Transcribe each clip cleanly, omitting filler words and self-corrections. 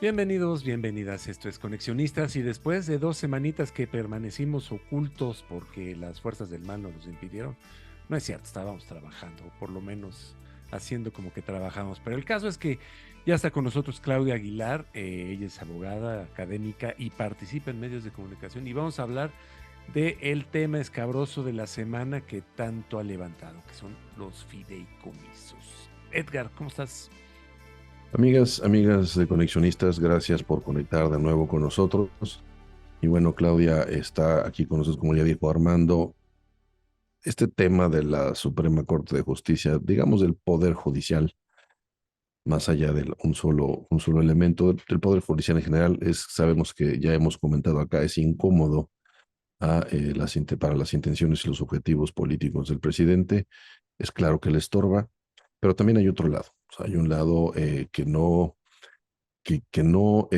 Bienvenidos, bienvenidas. Esto es Conexionistas y después de 2 semanitas que permanecimos ocultos porque las fuerzas del mal nos los impidieron, no es cierto, estábamos trabajando, o por lo menos haciendo como que trabajamos. Pero el caso es que ya está con nosotros Claudia Aguilar, ella es abogada académica y participa en medios de comunicación y vamos a hablar del tema escabroso de la semana que tanto ha levantado, que son los fideicomisos. Edgar, ¿cómo estás? Amigas de Conexionistas, gracias por conectar de nuevo con nosotros. Y bueno, Claudia está aquí con nosotros, como ya dijo Armando, este tema de la Suprema Corte de Justicia, digamos del Poder Judicial, más allá de un solo elemento del Poder Judicial en general, sabemos que ya hemos comentado acá, es incómodo para las intenciones y los objetivos políticos del presidente. Es claro que le estorba, pero también hay otro lado. O sea, hay un lado que no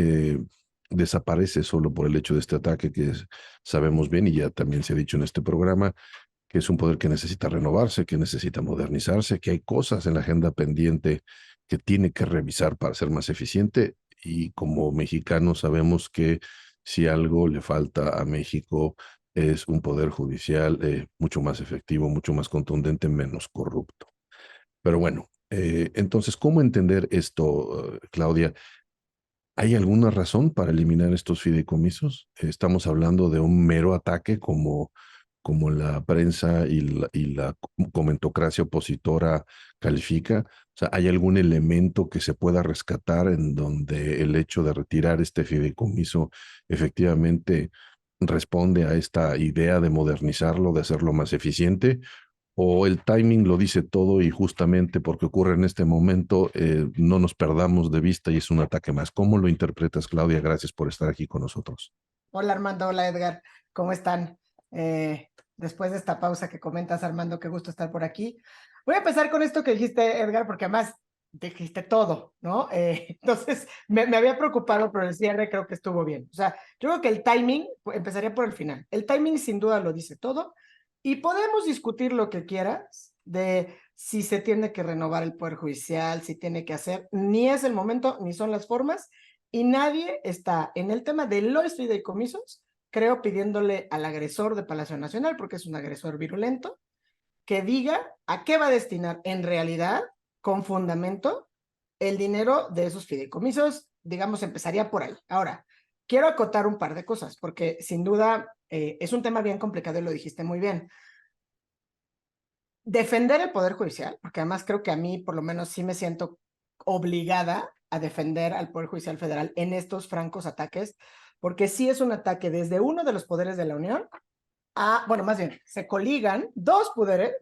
desaparece solo por el hecho de este ataque, sabemos bien, y ya también se ha dicho en este programa, que es un poder que necesita renovarse, que necesita modernizarse, que hay cosas en la agenda pendiente que tiene que revisar para ser más eficiente. Y como mexicanos sabemos que si algo le falta a México es un poder judicial mucho más efectivo, mucho más contundente, menos corrupto. Pero bueno, entonces, ¿cómo entender esto, Claudia? ¿Hay alguna razón para eliminar estos fideicomisos? ¿Estamos hablando de un mero ataque como la prensa y la comentocracia opositora califica? O sea, ¿hay algún elemento que se pueda rescatar en donde el hecho de retirar este fideicomiso efectivamente responde a esta idea de modernizarlo, de hacerlo más eficiente? ¿O el timing lo dice todo y justamente porque ocurre en este momento no nos perdamos de vista y es un ataque más? ¿Cómo lo interpretas, Claudia? Gracias por estar aquí con nosotros. Hola Armando, hola Edgar, ¿cómo están? Después de esta pausa que comentas, Armando, qué gusto estar por aquí. Voy a empezar con esto que dijiste, Edgar, porque además dijiste todo, ¿no? Entonces, me había preocupado, pero el cierre creo que estuvo bien. O sea, yo creo que el timing, empezaría por el final. El timing sin duda lo dice todo y podemos discutir lo que quieras de si se tiene que renovar el Poder Judicial, si tiene que hacer, ni es el momento, ni son las formas. Y nadie está en el tema de los fideicomisos, creo, pidiéndole al agresor de Palacio Nacional, porque es un agresor virulento, que diga a qué va a destinar en realidad, con fundamento, el dinero de esos fideicomisos. Digamos, empezaría por ahí. Ahora, quiero acotar un par de cosas, porque sin duda es un tema bien complicado y lo dijiste muy bien. Defender el Poder Judicial, porque además creo que a mí por lo menos sí me siento obligada a defender al Poder Judicial Federal en estos francos ataques, porque sí es un ataque desde uno de los poderes de la Unión a, bueno, más bien, se coligan dos poderes,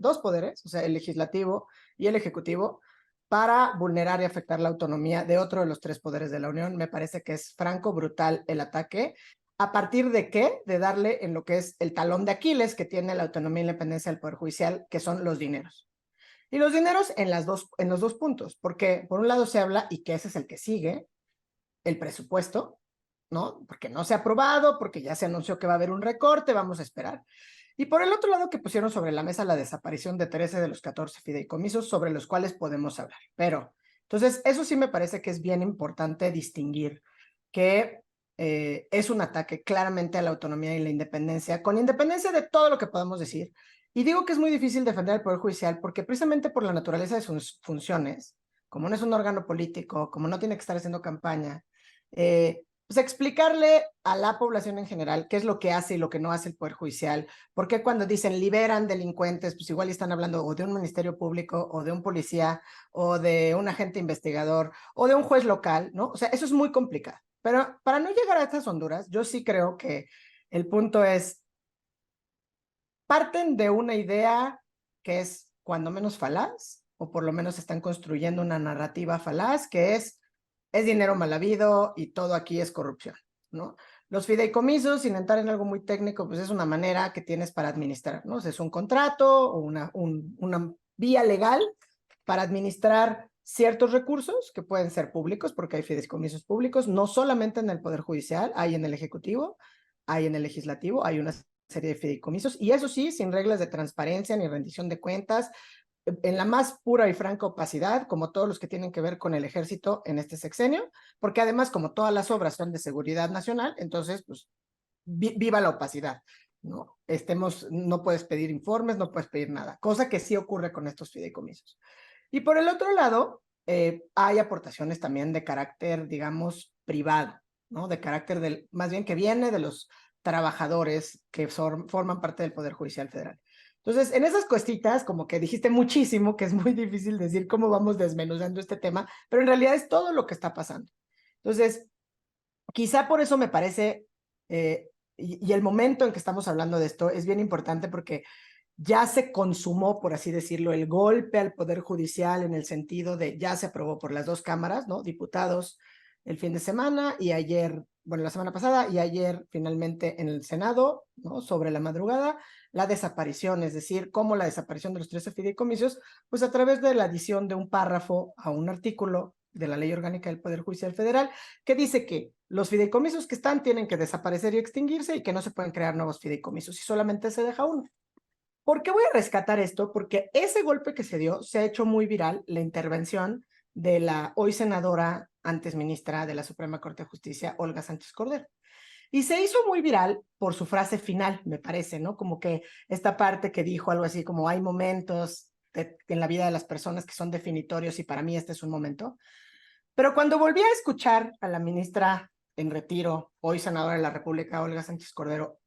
o sea, el legislativo y el ejecutivo, para vulnerar y afectar la autonomía de otro de los tres poderes de la Unión. Me parece que es franco, brutal el ataque. ¿A partir de qué? De darle en lo que es el talón de Aquiles que tiene la autonomía y la independencia del Poder Judicial, que son los dineros. Y los dineros en los dos puntos, porque por un lado se habla, y que ese es el que sigue, el presupuesto, ¿no? Porque no se ha aprobado, porque ya se anunció que va a haber un recorte, vamos a esperar. Y por el otro lado que pusieron sobre la mesa la desaparición de 13 de los 14 fideicomisos sobre los cuales podemos hablar. Pero, entonces, eso sí me parece que es bien importante distinguir que es un ataque claramente a la autonomía y la independencia, con independencia de todo lo que podamos decir. Y digo que es muy difícil defender el Poder Judicial porque precisamente por la naturaleza de sus funciones, como no es un órgano político, como no tiene que estar haciendo campaña, pues explicarle a la población en general qué es lo que hace y lo que no hace el Poder Judicial, porque cuando dicen liberan delincuentes, pues igual están hablando o de un ministerio público o de un policía o de un agente investigador o de un juez local, ¿no? O sea, eso es muy complicado. Pero para no llegar a estas honduras, yo sí creo que el punto es, parten de una idea que es cuando menos falaz, o por lo menos están construyendo una narrativa falaz, que es dinero mal habido y todo aquí es corrupción, ¿no? Los fideicomisos, sin entrar en algo muy técnico, pues es una manera que tienes para administrar, ¿no? O sea, es un contrato o una vía legal para administrar ciertos recursos que pueden ser públicos, porque hay fideicomisos públicos, no solamente en el Poder Judicial, hay en el Ejecutivo, hay en el Legislativo, hay una serie de fideicomisos, y eso sí, sin reglas de transparencia ni rendición de cuentas, en la más pura y franca opacidad, como todos los que tienen que ver con el ejército en este sexenio, porque además, como todas las obras son de seguridad nacional, entonces, pues, viva la opacidad, ¿no? No puedes pedir informes, no puedes pedir nada, cosa que sí ocurre con estos fideicomisos. Y por el otro lado, hay aportaciones también de carácter, digamos, privado, ¿no? De carácter más bien que viene de los trabajadores que forman parte del Poder Judicial Federal. Entonces, en esas cositas, como que dijiste muchísimo, que es muy difícil decir cómo vamos desmenuzando este tema, pero en realidad es todo lo que está pasando. Entonces, quizá por eso me parece, y el momento en que estamos hablando de esto es bien importante porque ya se consumó, por así decirlo, el golpe al Poder Judicial en el sentido de ya se aprobó por las dos cámaras, ¿no? Diputados el fin de semana y ayer, bueno, la semana pasada y ayer finalmente en el Senado, ¿no? Sobre la madrugada, la desaparición, es decir, cómo la desaparición de los 13 fideicomisos, pues a través de la adición de un párrafo a un artículo de la Ley Orgánica del Poder Judicial Federal, que dice que los fideicomisos que están tienen que desaparecer y extinguirse y que no se pueden crear nuevos fideicomisos y solamente se deja uno. ¿Por qué voy a rescatar esto? Porque ese golpe que se dio se ha hecho muy viral, la intervención de la hoy senadora, antes ministra de la Suprema Corte de Justicia, Olga Sánchez Cordero. Y se hizo muy viral por su frase final, me parece, ¿no? Como que esta parte que dijo algo así como hay momentos en la vida de las personas que son definitorios y para mí este es un momento. Pero cuando volví a escuchar a la ministra en retiro, hoy senadora de la República, Olga Sánchez Cordero,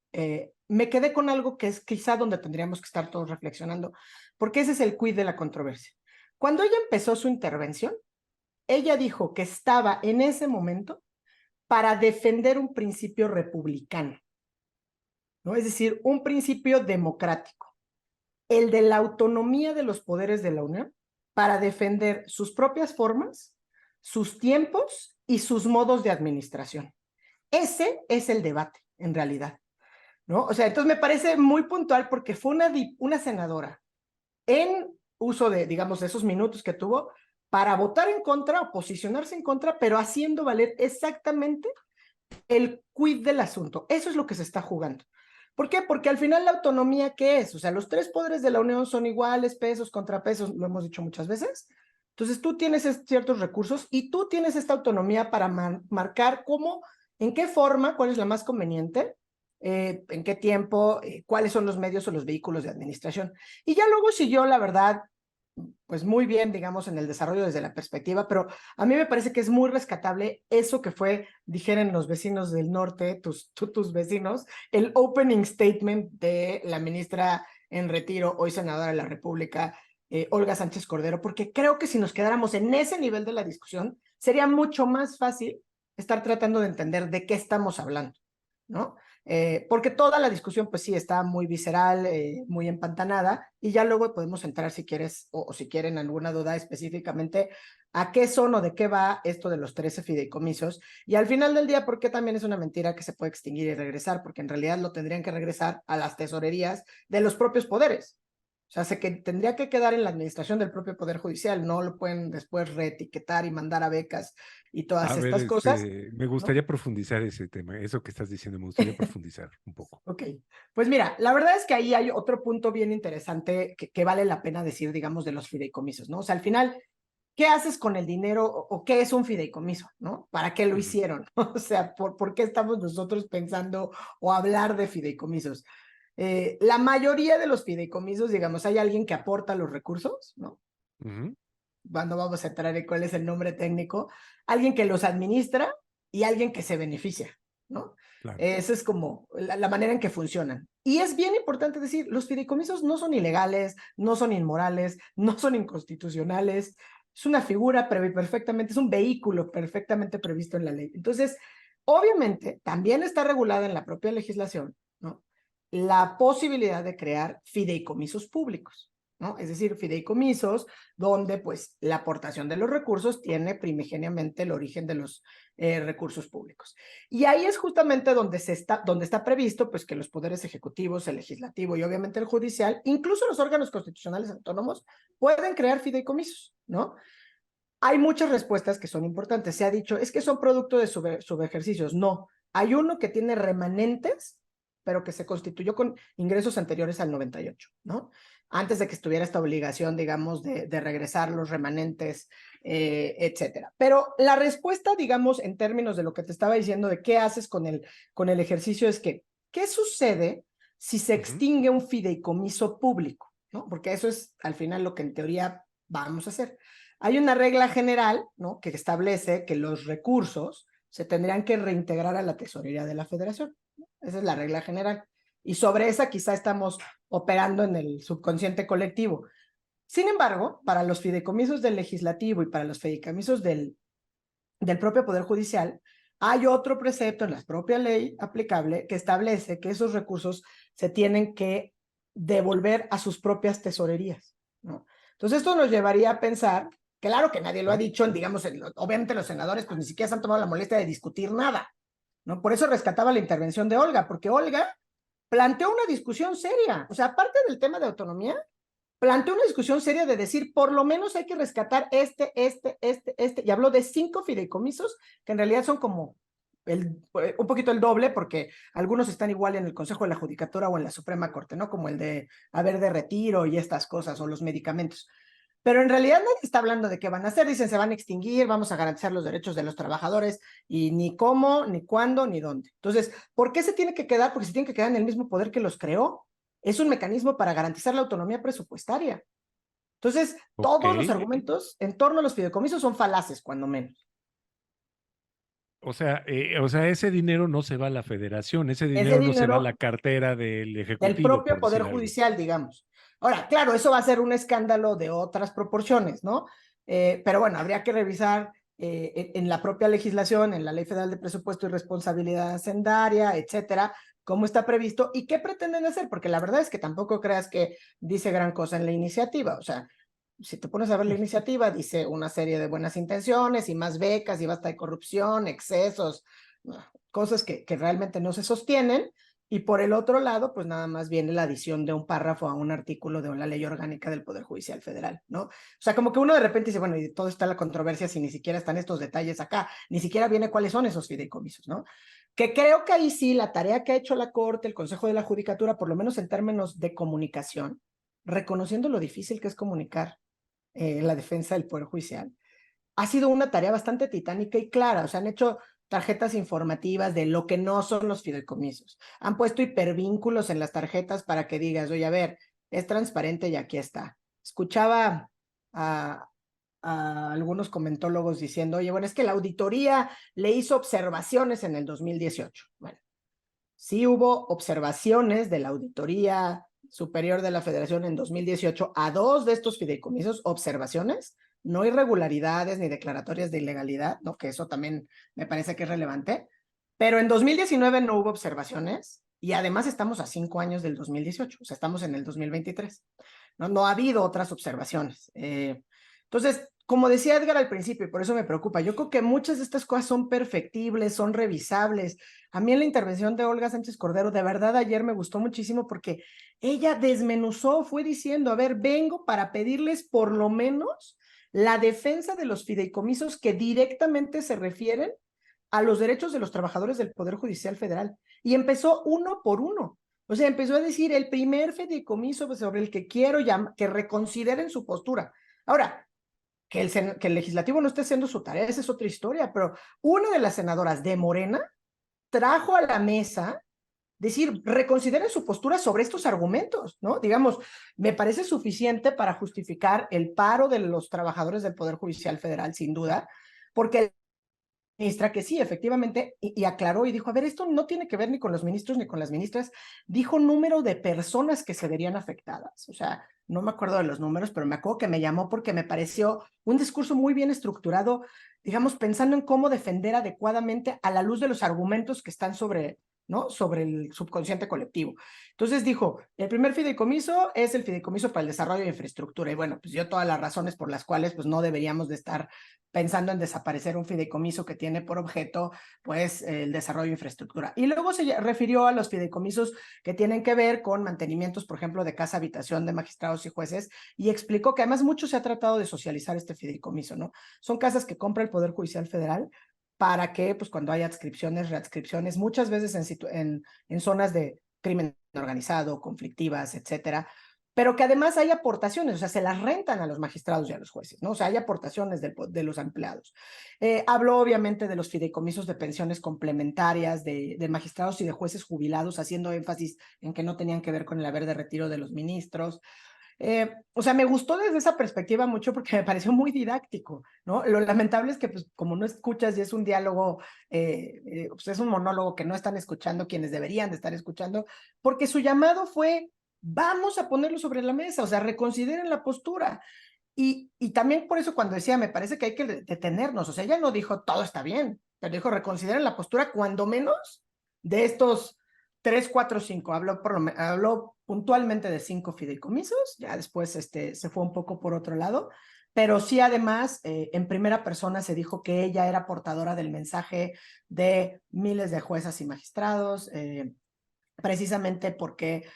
me quedé con algo que es quizá donde tendríamos que estar todos reflexionando, porque ese es el quid de la controversia. Cuando ella empezó su intervención, ella dijo que estaba en ese momento para defender un principio republicano, ¿no? Es decir, un principio democrático, el de la autonomía de los poderes de la Unión para defender sus propias formas, sus tiempos y sus modos de administración. Ese es el debate, en realidad, ¿no? O sea, entonces me parece muy puntual porque fue una senadora en uso de, digamos, esos minutos que tuvo para votar en contra o posicionarse en contra, pero haciendo valer exactamente el quid del asunto. Eso es lo que se está jugando. ¿Por qué? Porque al final la autonomía, ¿qué es? O sea, los tres poderes de la Unión son iguales, pesos, contrapesos, lo hemos dicho muchas veces. Entonces tú tienes ciertos recursos y tú tienes esta autonomía para marcar cómo, en qué forma, cuál es la más conveniente, en qué tiempo, cuáles son los medios o los vehículos de administración. Y ya luego siguió, la verdad, pues muy bien, digamos, en el desarrollo desde la perspectiva, pero a mí me parece que es muy rescatable eso que fue, dijeron los vecinos del norte, tus vecinos, el opening statement de la ministra en retiro, hoy senadora de la República, Olga Sánchez Cordero, porque creo que si nos quedáramos en ese nivel de la discusión, sería mucho más fácil estar tratando de entender de qué estamos hablando, ¿no? Porque toda la discusión, pues sí, está muy visceral, muy empantanada, y ya luego podemos entrar, si quieres, o si quieren alguna duda específicamente, a qué son o de qué va esto de los 13 fideicomisos, y al final del día, ¿por qué también es una mentira que se puede extinguir y regresar? Porque en realidad lo tendrían que regresar a las tesorerías de los propios poderes. O sea, tendría que quedar en la administración del propio Poder Judicial, no lo pueden después reetiquetar y mandar a becas y todas A ver, estas cosas, me ¿no? gustaría profundizar ese tema, eso que estás diciendo, me gustaría profundizar un poco. Ok, pues mira, la verdad es que ahí hay otro punto bien interesante que vale la pena decir, digamos, de los fideicomisos, ¿no? O sea, al final, ¿qué haces con el dinero o qué es un fideicomiso, ¿no? ¿Para qué lo Ujú. hicieron? O sea, ¿por qué estamos nosotros pensando o hablar de fideicomisos? La mayoría de los fideicomisos, digamos, hay alguien que aporta los recursos, ¿no? Ujú. Cuando vamos a entrar en cuál es el nombre técnico, alguien que los administra y alguien que se beneficia, ¿no? Claro. Esa es como la manera en que funcionan. Y es bien importante decir, los fideicomisos no son ilegales, no son inmorales, no son inconstitucionales, es una figura perfectamente, es un vehículo perfectamente previsto en la ley. Entonces, obviamente, también está regulada en la propia legislación, ¿no? La posibilidad de crear fideicomisos públicos, ¿no? Es decir, fideicomisos donde pues la aportación de los recursos tiene primigeniamente el origen de los recursos públicos. Y ahí es justamente donde está previsto pues que los poderes ejecutivos, el legislativo y obviamente el judicial, incluso los órganos constitucionales autónomos, pueden crear fideicomisos, ¿no? Hay muchas respuestas que son importantes. Se ha dicho, es que son producto de subejercicios. No, hay uno que tiene remanentes pero que se constituyó con ingresos anteriores al 98, ¿no? Antes de que estuviera esta obligación, digamos, de regresar los remanentes, etcétera. Pero la respuesta, digamos, en términos de lo que te estaba diciendo de qué haces con el ejercicio es que, ¿qué sucede si se extingue un fideicomiso público? ¿No? Porque eso es al final lo que en teoría vamos a hacer. Hay una regla general, ¿no?, que establece que los recursos se tendrían que reintegrar a la tesorería de la federación. Esa es la regla general. Y sobre esa quizá estamos operando en el subconsciente colectivo. Sin embargo, para los fideicomisos del legislativo y para los fideicomisos del propio Poder Judicial, hay otro precepto en la propia ley aplicable que establece que esos recursos se tienen que devolver a sus propias tesorerías, ¿no? Entonces esto nos llevaría a pensar, claro que nadie lo ha dicho, digamos, obviamente los senadores pues ni siquiera se han tomado la molestia de discutir nada, ¿no? Por eso rescataba la intervención de Olga, porque Olga planteó una discusión seria, o sea, aparte del tema de autonomía, planteó una discusión seria de decir, por lo menos hay que rescatar y habló de 5 fideicomisos, que en realidad son como un poquito el doble, porque algunos están igual en el Consejo de la Judicatura o en la Suprema Corte, ¿no? Como el de haber de retiro y estas cosas, o los medicamentos. Pero en realidad nadie está hablando de qué van a hacer, dicen se van a extinguir, vamos a garantizar los derechos de los trabajadores, y ni cómo, ni cuándo, ni dónde. Entonces, ¿por qué se tiene que quedar? Porque se tiene que quedar en el mismo poder que los creó. Es un mecanismo para garantizar la autonomía presupuestaria. Entonces, todos los argumentos en torno a los fideicomisos son falaces, cuando menos. O sea, ese dinero no se va a la federación, ese dinero no se va a la cartera del del Ejecutivo, propio por Poder decir algo. Judicial, digamos. Ahora, claro, eso va a ser un escándalo de otras proporciones, ¿no? Pero bueno, habría que revisar en la propia legislación, en la Ley Federal de Presupuesto y Responsabilidad Hacendaria, etcétera, cómo está previsto y qué pretenden hacer, porque la verdad es que tampoco creas que dice gran cosa en la iniciativa. O sea, si te pones a ver la iniciativa, dice una serie de buenas intenciones y más becas y basta de corrupción, excesos, cosas que realmente no se sostienen. Y por el otro lado, pues nada más viene la adición de un párrafo a un artículo de la Ley Orgánica del Poder Judicial Federal, ¿no? O sea, como que uno de repente dice, bueno, y todo está la controversia si ni siquiera están estos detalles acá, ni siquiera viene cuáles son esos fideicomisos, ¿no? Que creo que ahí sí, la tarea que ha hecho la Corte, el Consejo de la Judicatura, por lo menos en términos de comunicación, reconociendo lo difícil que es comunicar la defensa del Poder Judicial, ha sido una tarea bastante titánica y clara. O sea, han hecho tarjetas informativas de lo que no son los fideicomisos. Han puesto hipervínculos en las tarjetas para que digas, oye, a ver, es transparente y aquí está. Escuchaba a algunos comentólogos diciendo, oye, bueno, es que la auditoría le hizo observaciones en el 2018. Bueno, sí hubo observaciones de la Auditoría Superior de la Federación en 2018 a 2 de estos fideicomisos, observaciones, no irregularidades ni declaratorias de ilegalidad, ¿no? Que eso también me parece que es relevante, pero en 2019 no hubo observaciones y además estamos a 5 años del 2018, o sea, estamos en el 2023, ¿no? No ha habido otras observaciones. Entonces, como decía Edgar al principio, y por eso me preocupa, yo creo que muchas de estas cosas son perfectibles, son revisables. A mí en la intervención de Olga Sánchez Cordero, de verdad ayer me gustó muchísimo porque ella desmenuzó, fue diciendo, a ver, vengo para pedirles por lo menos la defensa de los fideicomisos que directamente se refieren a los derechos de los trabajadores del Poder Judicial Federal. Y empezó uno por uno. O sea, empezó a decir el primer fideicomiso sobre el que quiero que reconsideren su postura. Ahora, que el legislativo no esté haciendo su tarea, esa es otra historia, pero una de las senadoras de Morena trajo a la mesa decir, reconsideren su postura sobre estos argumentos, ¿no? Digamos, me parece suficiente para justificar el paro de los trabajadores del Poder Judicial Federal, sin duda, porque ministra que sí, efectivamente, y aclaró y dijo, a ver, esto no tiene que ver ni con los ministros ni con las ministras, dijo número de personas que se verían afectadas. O sea, no me acuerdo de los números, pero me acuerdo que me llamó porque me pareció un discurso muy bien estructurado, digamos, pensando en cómo defender adecuadamente a la luz de los argumentos que están sobre, ¿no? Sobre el subconsciente colectivo. Entonces dijo, el primer fideicomiso es el fideicomiso para el desarrollo de infraestructura. Y bueno, pues dio todas las razones por las cuales pues no deberíamos de estar pensando en desaparecer un fideicomiso que tiene por objeto pues el desarrollo de infraestructura. Y luego se refirió a los fideicomisos que tienen que ver con mantenimientos, por ejemplo, de casa habitación de magistrados y jueces, y explicó que además mucho se ha tratado de socializar este fideicomiso, ¿no? Son casas que compra el Poder Judicial Federal para que, pues cuando haya adscripciones, readscripciones, muchas veces en zonas de crimen organizado, conflictivas, etcétera, pero que además hay aportaciones, o sea, se las rentan a los magistrados y a los jueces, ¿no? O sea, hay aportaciones de los empleados. Habló obviamente de los fideicomisos de pensiones complementarias de magistrados y de jueces jubilados, haciendo énfasis en que no tenían que ver con el haber de retiro de los ministros. O sea, me gustó desde esa perspectiva mucho porque me pareció muy didáctico, ¿no? Lo lamentable es que, pues, como no escuchas y es un diálogo, pues es un monólogo que no están escuchando quienes deberían de estar escuchando, porque su llamado fue, vamos a ponerlo sobre la mesa, o sea, reconsideren la postura. Y también por eso cuando decía, me parece que hay que detenernos, o sea, ella no dijo todo está bien, pero dijo reconsideren la postura cuando menos de estos 3, 4, 5. Habló puntualmente de 5 fideicomisos, ya después se fue un poco por otro lado, pero sí además en primera persona se dijo que ella era portadora del mensaje de miles de juezas y magistrados, precisamente porque,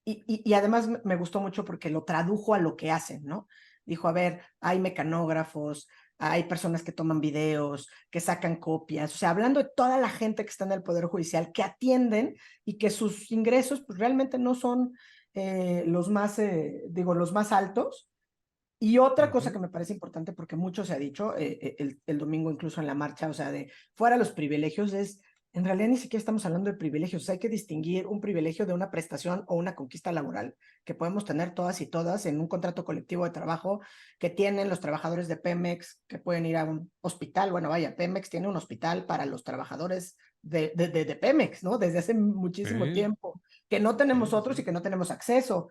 y además me gustó mucho porque lo tradujo a lo que hacen, ¿no? Dijo, a ver, hay mecanógrafos, hay personas que toman videos, que sacan copias, o sea, hablando de toda la gente que está en el Poder Judicial, que atienden y que sus ingresos pues realmente no son los más, los más altos. Y otra cosa que me parece importante, porque mucho se ha dicho el domingo incluso en la marcha, o sea, de fuera los privilegios, es, en realidad ni siquiera estamos hablando de privilegios, o sea, hay que distinguir un privilegio de una prestación o una conquista laboral que podemos tener todas y todas en un contrato colectivo de trabajo que tienen los trabajadores de Pemex, que pueden ir a un hospital, bueno, vaya, Pemex tiene un hospital para los trabajadores de Pemex, ¿no? Desde hace muchísimo Sí, tiempo, que no tenemos sí, otros y sí. que no tenemos acceso.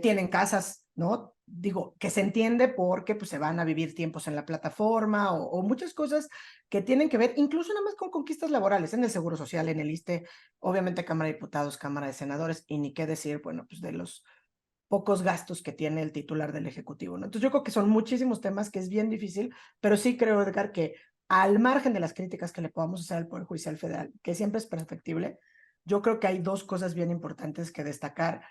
Tienen casas, ¿no? Digo, que se entiende porque pues, se van a vivir tiempos en la plataforma o muchas cosas que tienen que ver, incluso nada más con conquistas laborales, en el Seguro Social, en el ISSSTE, obviamente Cámara de Diputados, Cámara de Senadores, y ni qué decir, bueno, pues de los pocos gastos que tiene el titular del Ejecutivo, ¿no? Entonces yo creo que son muchísimos temas que es bien difícil, pero sí creo, Edgar, que al margen de las críticas que le podamos hacer al Poder Judicial Federal, que siempre es perfectible, yo creo que hay dos cosas bien importantes que destacar,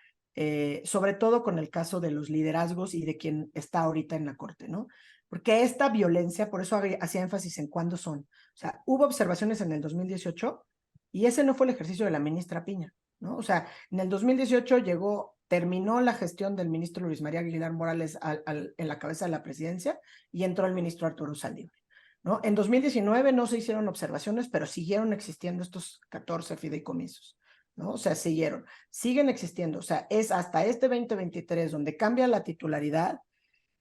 sobre todo con el caso de los liderazgos y de quien está ahorita en la Corte, ¿no? Porque esta violencia, por eso hacía énfasis en cuándo son. O sea, hubo observaciones en el 2018 y ese no fue el ejercicio de la ministra Piña, ¿no? O sea, en el 2018 terminó la gestión del ministro Luis María Aguilar Morales en la cabeza de la presidencia y entró el ministro Arturo Saldívar, ¿no? En 2019 no se hicieron observaciones, pero siguieron existiendo estos 14 fideicomisos, ¿no? O sea, siguen existiendo, o sea, es hasta este 2023 donde cambia la titularidad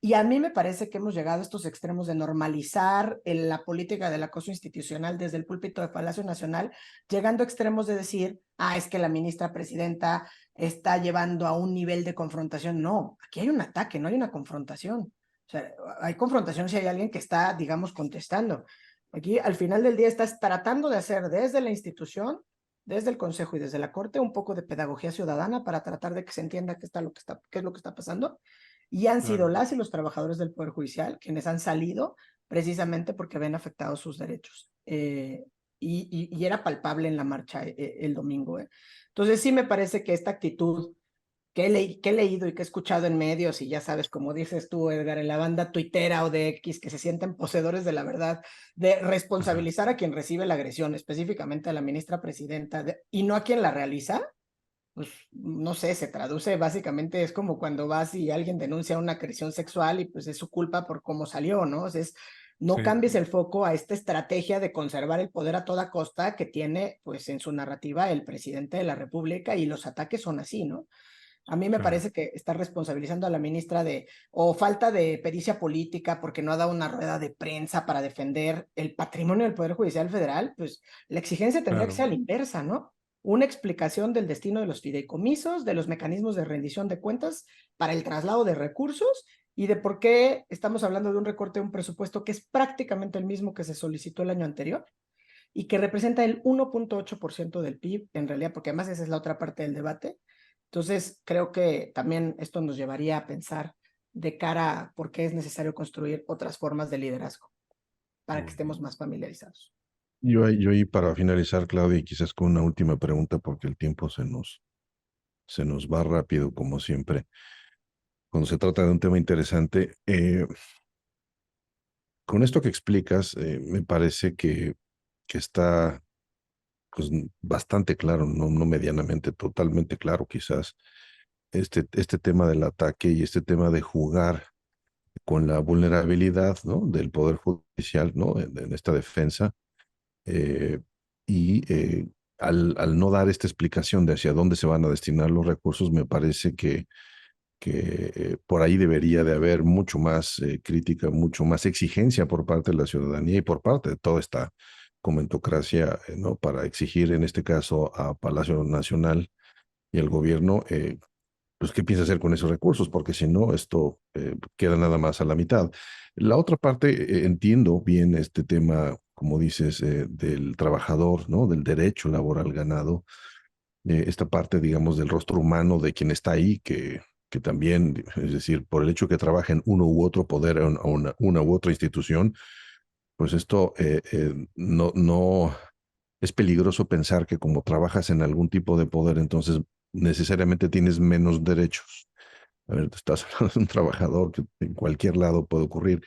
y a mí me parece que hemos llegado a estos extremos de normalizar la política del acoso institucional desde el púlpito de Palacio Nacional, llegando a extremos de decir, es que la ministra presidenta está llevando a un nivel de confrontación. No, aquí hay un ataque, no hay una confrontación. O sea, hay confrontación si hay alguien que está, digamos, contestando. Aquí, al final del día, estás tratando de hacer desde la institución, desde el Consejo y desde la Corte, un poco de pedagogía ciudadana para tratar de que se entienda qué es lo que está pasando y han sido Claro. las y los trabajadores del Poder Judicial quienes han salido precisamente porque ven afectados sus derechos. Y era palpable en la marcha el domingo. Entonces sí me parece que esta actitud que he leído y que he escuchado en medios, y ya sabes, como dices tú, Edgar, en la banda tuitera o de X, que se sienten poseedores de la verdad, de Ajá. responsabilizar a quien recibe la agresión, específicamente a la ministra presidenta, y no a quien la realiza, pues no sé, se traduce básicamente, es como cuando vas y alguien denuncia una agresión sexual y pues es su culpa por cómo salió, ¿no? O sea, no Sí, cambies el foco a esta estrategia de conservar el poder a toda costa que tiene pues en su narrativa el presidente de la República y los ataques son así, ¿no? A mí me claro. parece que está responsabilizando a la ministra o falta de pericia política porque no ha dado una rueda de prensa para defender el patrimonio del Poder Judicial Federal, pues la exigencia tendría que Claro. ser a la inversa, ¿no? Una explicación del destino de los fideicomisos, de los mecanismos de rendición de cuentas para el traslado de recursos y de por qué estamos hablando de un recorte de un presupuesto que es prácticamente el mismo que se solicitó el año anterior y que representa el 1.8% del PIB, en realidad, porque además esa es la otra parte del debate. Entonces, creo que también esto nos llevaría a pensar de cara a por qué es necesario construir otras formas de liderazgo para que Muy bien. estemos más familiarizados. Yo ahí para finalizar, Claudia, y quizás con una última pregunta, porque el tiempo se nos va rápido, como siempre. Cuando se trata de un tema interesante, con esto que explicas, me parece que está pues bastante claro, no medianamente, totalmente claro quizás, este tema del ataque y este tema de jugar con la vulnerabilidad, ¿no? Del Poder Judicial, ¿no? En esta defensa, eh, y al no dar esta explicación de hacia dónde se van a destinar los recursos, me parece que por ahí debería de haber mucho más crítica, mucho más exigencia por parte de la ciudadanía y por parte de toda esta comentocracia, ¿no? Para exigir, en este caso, a Palacio Nacional y al gobierno, pues, ¿qué piensa hacer con esos recursos? Porque si no, esto queda nada más a la mitad. La otra parte, entiendo bien este tema, como dices, del trabajador, ¿no? Del derecho laboral ganado, esta parte, digamos, del rostro humano de quien está ahí, que también, es decir, por el hecho que trabaja en uno u otro poder, o una u otra institución, pues esto no es peligroso pensar que como trabajas en algún tipo de poder, entonces necesariamente tienes menos derechos. A ver, tú estás hablando de un trabajador que en cualquier lado puede ocurrir,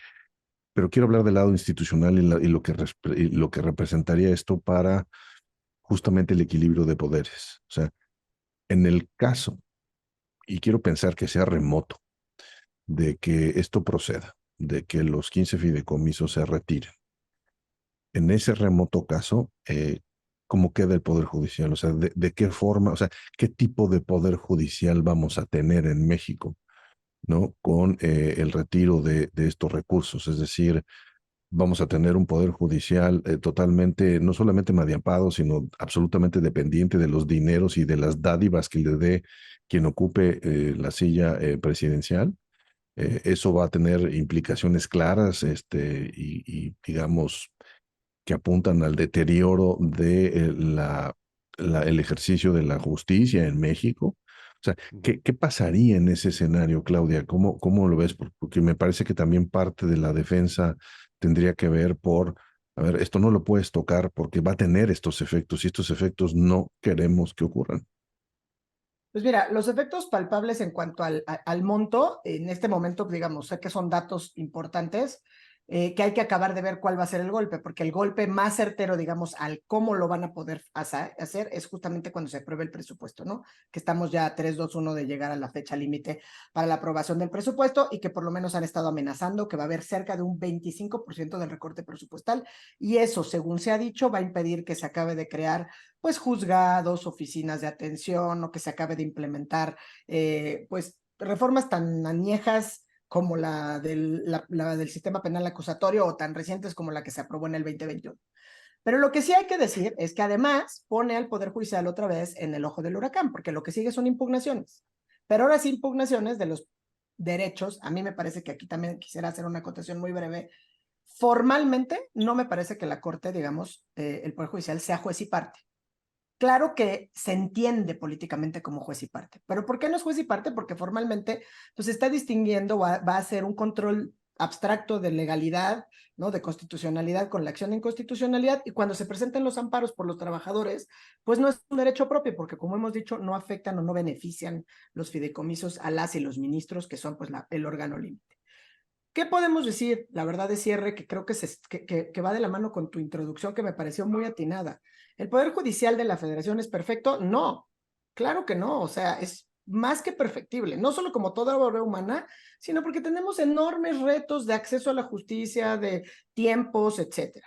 pero quiero hablar del lado institucional y y lo que representaría esto para justamente el equilibrio de poderes. O sea, en el caso, y quiero pensar que sea remoto, de que esto proceda, de que los 15 fideicomisos se retiren. En ese remoto caso, ¿cómo queda el Poder Judicial? O sea, de qué forma, o sea, qué tipo de Poder Judicial vamos a tener en México, ¿no? Con el retiro de estos recursos. Es decir, vamos a tener un Poder Judicial totalmente, no solamente mediapado, sino absolutamente dependiente de los dineros y de las dádivas que le dé quien ocupe la silla presidencial. Eso va a tener implicaciones claras, y digamos, que apuntan al deterioro de el ejercicio de la justicia en México. O sea, Ujú. ¿qué pasaría en ese escenario, Claudia? ¿Cómo lo ves? Porque me parece que también parte de la defensa tendría que ver por, a ver, esto no lo puedes tocar porque va a tener estos efectos y estos efectos no queremos que ocurran. Pues mira, los efectos palpables en cuanto al monto, en este momento, digamos, sé que son datos importantes, que hay que acabar de ver cuál va a ser el golpe, porque el golpe más certero, digamos, al cómo lo van a poder hacer es justamente cuando se apruebe el presupuesto, ¿no? Que estamos ya a 3-2-1 de llegar a la fecha límite para la aprobación del presupuesto y que por lo menos han estado amenazando que va a haber cerca de un 25% del recorte presupuestal y eso, según se ha dicho, va a impedir que se acabe de crear pues juzgados, oficinas de atención o que se acabe de implementar pues reformas tan añejas como la del sistema penal acusatorio o tan recientes como la que se aprobó en el 2021. Pero lo que sí hay que decir es que además pone al Poder Judicial otra vez en el ojo del huracán, porque lo que sigue son impugnaciones. Pero ahora sí impugnaciones de los derechos. A mí me parece que aquí también quisiera hacer una acotación muy breve. Formalmente, no me parece que la Corte, digamos, el Poder Judicial sea juez y parte. Claro que se entiende políticamente como juez y parte, pero ¿por qué no es juez y parte? Porque formalmente pues está distinguiendo, va a hacer un control abstracto de legalidad, ¿no? De constitucionalidad con la acción de inconstitucionalidad y cuando se presenten los amparos por los trabajadores, pues no es un derecho propio porque como hemos dicho no afectan o no benefician los fideicomisos a las y los ministros que son pues el órgano límite. ¿Qué podemos decir? La verdad de cierre, que creo que va de la mano con tu introducción, que me pareció muy atinada. ¿El Poder Judicial de la Federación es perfecto? No, claro que no. O sea, es más que perfectible, no solo como toda obra humana, sino porque tenemos enormes retos de acceso a la justicia, de tiempos, etcétera.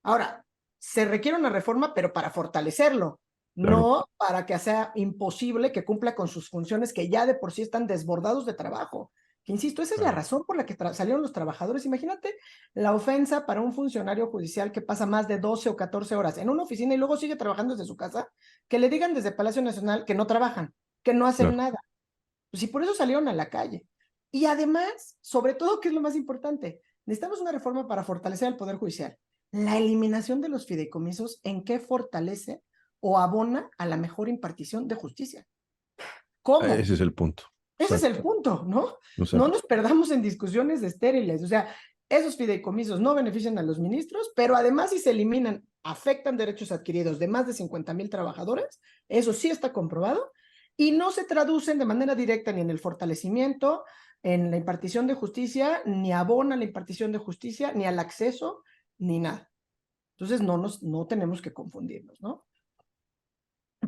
Ahora, se requiere una reforma, pero para fortalecerlo, Claro, no para que sea imposible que cumpla con sus funciones que ya de por sí están desbordados de trabajo. Que insisto, esa es la Claro. razón por la que salieron los trabajadores. Imagínate la ofensa para un funcionario judicial que pasa más de 12 o 14 horas en una oficina y luego sigue trabajando desde su casa, que le digan desde Palacio Nacional que no trabajan, que no hacen claro. nada. Pues y por eso salieron a la calle. Y además, sobre todo, ¿qué es lo más importante? Necesitamos una reforma para fortalecer el Poder Judicial. La eliminación de los fideicomisos, ¿en qué fortalece o abona a la mejor impartición de justicia? ¿Cómo? Ese es el punto. Ese es el Exacto, punto, ¿no? No exacto. nos perdamos en discusiones estériles. O sea, esos fideicomisos no benefician a los ministros, pero además si se eliminan, afectan derechos adquiridos de más de 50,000 trabajadores, eso sí está comprobado, y no se traducen de manera directa ni en el fortalecimiento, en la impartición de justicia, ni abona la impartición de justicia, ni al acceso, ni nada. Entonces no tenemos que confundirnos, ¿no?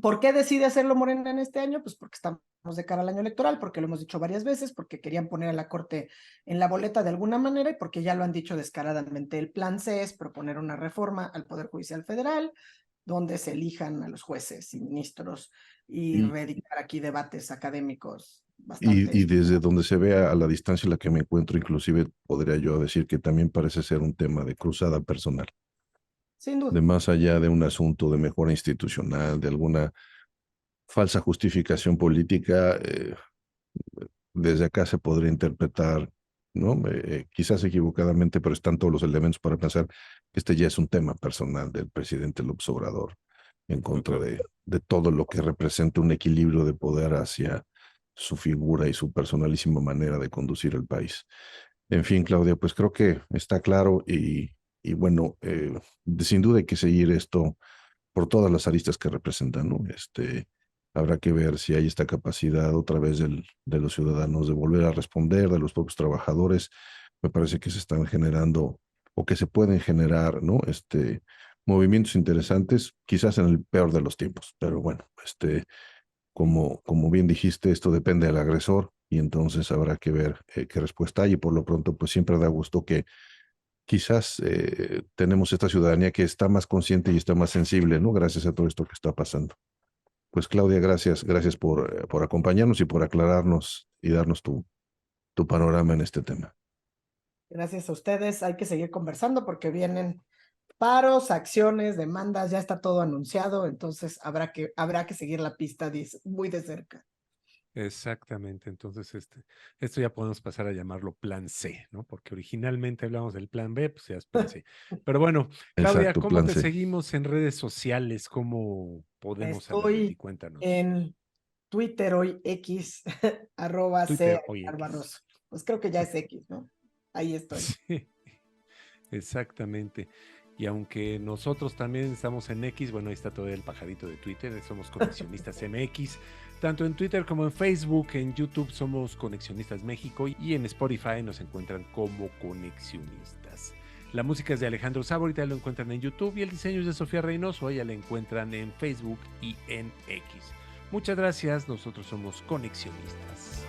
¿Por qué decide hacerlo Morena en este año? Pues porque estamos de cara al año electoral, porque lo hemos dicho varias veces, porque querían poner a la Corte en la boleta de alguna manera y porque ya lo han dicho descaradamente. El plan C es proponer una reforma al Poder Judicial Federal, donde se elijan a los jueces y ministros y Y, reeditar aquí debates académicos y bastante. desde donde se vea a la distancia en la que me encuentro, inclusive podría yo decir que también parece ser un tema de cruzada personal, Sin de duda. más allá de un asunto de mejora institucional, de alguna falsa justificación política. Desde acá se podría interpretar, ¿no? Quizás equivocadamente, pero están todos los elementos para pensar que este ya es un tema personal del presidente López Obrador en contra de todo lo que representa un equilibrio de poder hacia su figura y su personalísima manera de conducir el país. En fin, Claudia, pues creo que está claro y bueno, sin duda hay que seguir esto por todas las aristas que representan, ¿no? Habrá que ver si hay esta capacidad otra vez de los ciudadanos de volver a responder, de los propios trabajadores. Me parece que se están generando o que se pueden generar, ¿no? Movimientos interesantes, quizás en el peor de los tiempos, pero bueno, como bien dijiste, esto depende del agresor y entonces habrá que ver qué respuesta hay y por lo pronto, pues siempre da gusto que quizás tenemos esta ciudadanía que está más consciente y está más sensible, ¿no? Gracias a todo esto que está pasando. Pues Claudia, gracias por acompañarnos y por aclararnos y darnos tu panorama en este tema. Gracias a ustedes. Hay que seguir conversando porque vienen paros, acciones, demandas, ya está todo anunciado, entonces habrá que seguir la pista muy de cerca. Exactamente, entonces esto ya podemos pasar a llamarlo plan C, ¿no? Porque originalmente hablamos del plan B, pues ya es plan C. Pero bueno, Claudia, Exacto, ¿cómo plan te C. seguimos en redes sociales? ¿Cómo podemos saber de ti? Estoy Cuéntanos. en Twitter hoy X, arroba C. Twitter hoy X. Barroso. Pues creo que ya es X, ¿no? Ahí estoy. Sí, exactamente. Y aunque nosotros también estamos en X, bueno, ahí está todo el pajarito de Twitter, somos Conexionistas MX, tanto en Twitter como en Facebook, en YouTube somos Conexionistas México y en Spotify nos encuentran como Conexionistas. La música es de Alejandro Sabo, ahorita lo encuentran en YouTube y el diseño es de Sofía Reynoso, ella la encuentran en Facebook y en X. Muchas gracias, nosotros somos Conexionistas.